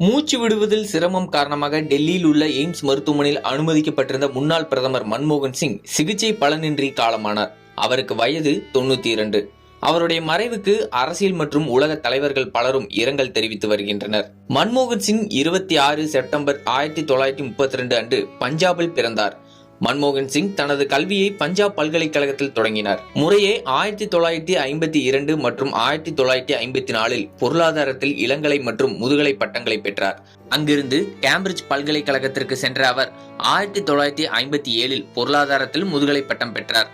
மூச்சு விடுவதில் சிரமம் காரணமாக டெல்லியில் உள்ள எய்ம்ஸ் மருத்துவமனையில் அனுமதிக்கப்பட்டிருந்த முன்னாள் பிரதமர் மன்மோகன் சிங் சிகிச்சை பலனின்றி காலமானார். அவருக்கு வயது 92. அவருடைய மறைவுக்கு அரசியல் மற்றும் உலக தலைவர்கள் பலரும் இரங்கல் தெரிவித்து வருகின்றனர். மன்மோகன் சிங் 26 செப்டம்பர் 1932 அன்று பஞ்சாபில் பிறந்தார். மன்மோகன் சிங் தனது கல்வியை பஞ்சாப் பல்கலைக்கழகத்தில் தொடங்கினார். முறையே 1952 மற்றும் 1954 பொருளாதாரத்தில் இளங்கலை மற்றும் முதுகலை பட்டங்களை பெற்றார். அங்கிருந்து கேம்பிரிட்ஜ் பல்கலைக்கழகத்திற்கு சென்ற அவர் 1957 பொருளாதாரத்தில் முதுகலை பட்டம் பெற்றார்.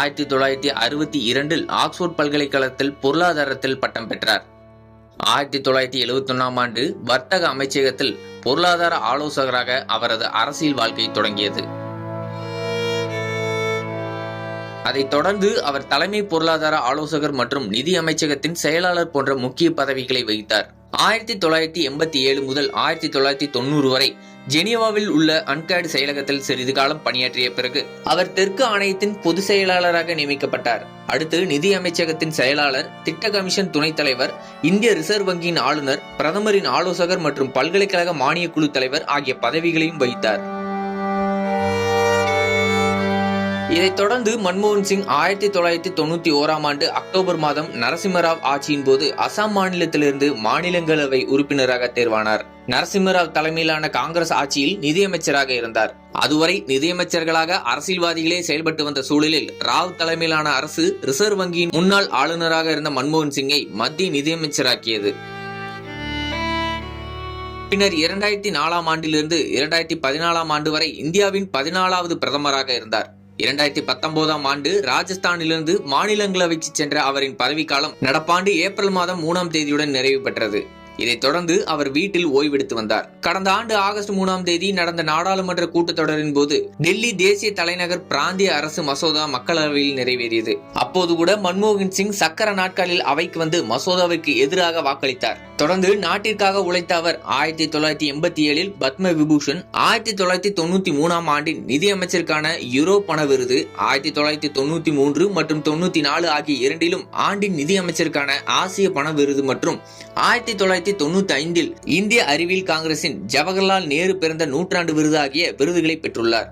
1962 ஆக்ஸ்போர்ட் பல்கலைக்கழகத்தில் பொருளாதாரத்தில் பட்டம் பெற்றார். 1971 ஆண்டு வர்த்தக அமைச்சகத்தில் பொருளாதார ஆலோசகராக அவரது அரசியல் வாழ்க்கை தொடங்கியது. அதைத் தொடர்ந்து அவர் தலைமை பொருளாதார ஆலோசகர் மற்றும் நிதி அமைச்சகத்தின் செயலாளர் போன்ற முக்கிய பதவிகளை வகித்தார். 1987 முதல் 1990 வரை ஜெனீவாவில் உள்ள அன்காட் செயலகத்தில் சிறிது காலம் பணியாற்றிய பிறகு அவர் தெற்கு ஆணையத்தின் பொதுச் செயலாளராக நியமிக்கப்பட்டார். அடுத்து நிதி அமைச்சகத்தின் செயலாளர், திட்ட கமிஷன் துணைத் தலைவர், இந்திய ரிசர்வ் வங்கியின் ஆளுநர், பிரதமரின் ஆலோசகர் மற்றும் பல்கலைக்கழக மானியக் குழு தலைவர் ஆகிய பதவிகளையும் வகித்தார். இதைத் தொடர்ந்து மன்மோகன் சிங் 1991 ஆண்டு அக்டோபர் மாதம் நரசிம்மராவ் ஆட்சியின் போது அசாம் மாநிலத்திலிருந்து மாநிலங்களவை உறுப்பினராக தேர்வானார். நரசிம்மராவ் தலைமையிலான காங்கிரஸ் ஆட்சியில் நிதியமைச்சராக இருந்தார். அதுவரை நிதியமைச்சர்களாக அரசியல்வாதிகளே செயல்பட்டு வந்த சூழலில் ராவ் தலைமையிலான அரசு ரிசர்வ் வங்கியின் முன்னாள் ஆளுநராக இருந்த மன்மோகன் சிங்கை மத்திய நிதியமைச்சராக்கியது. பின்னர் 2004 ஆண்டிலிருந்து 2014 ஆண்டு வரை இந்தியாவின் 14வது பிரதமராக இருந்தார். 2019 ஆண்டு ராஜஸ்தானிலிருந்து மாநிலங்களவைக்கு சென்ற அவரின் பதவிக்காலம் நடப்பாண்டு ஏப்ரல் மாதம் 3ஆம் தேதியுடன் நிறைவு பெற்றது. இதைத் தொடர்ந்து அவர் வீட்டில் ஓய்வெடுத்து வந்தார். கடந்த ஆண்டு ஆகஸ்ட் 3ஆம் தேதி நடந்த நாடாளுமன்ற கூட்டத்தொடரின் போது டெல்லி தேசிய தலைநகர் பிராந்திய அரசு மசோதா மக்களவையில் நிறைவேறியது. அப்போது கூட மன்மோகன் சிங் சக்கர நாட்களில் அவைக்கு வந்து மசோதாவிற்கு எதிராக வாக்களித்தார். தொடர்ந்து நாட்டிற்காக உழைத்த அவர் 1987 பத்ம விபூஷன், 1993 ஆண்டின் நிதியமைச்சருக்கான யூரோ பண விருது, 1993 மற்றும் 94 ஆகிய இரண்டிலும் ஆண்டின் நிதியமைச்சருக்கான ஆசிய பண விருது மற்றும் 1995 இந்திய அறிவியல் காங்கிரசின் ஜவஹர்லால் நேரு பிறந்த நூற்றாண்டு விருது ஆகிய விருதுகளை பெற்றுள்ளார்.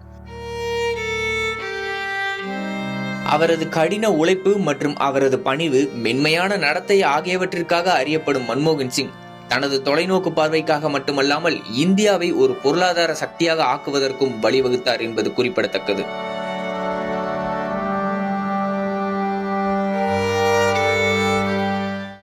அவரது கடின உழைப்பு மற்றும் அவரது பணிவு, மென்மையான நடத்தை ஆகியவற்றிற்காக அறியப்படும் மன்மோகன் சிங் தனது தொலைநோக்கு பார்வைக்காக மட்டுமல்லாமல் இந்தியாவை ஒரு பொருளாதார சக்தியாக ஆக்குவதற்கும் வழிவகுத்தார் என்பது குறிப்பிடத்தக்கது.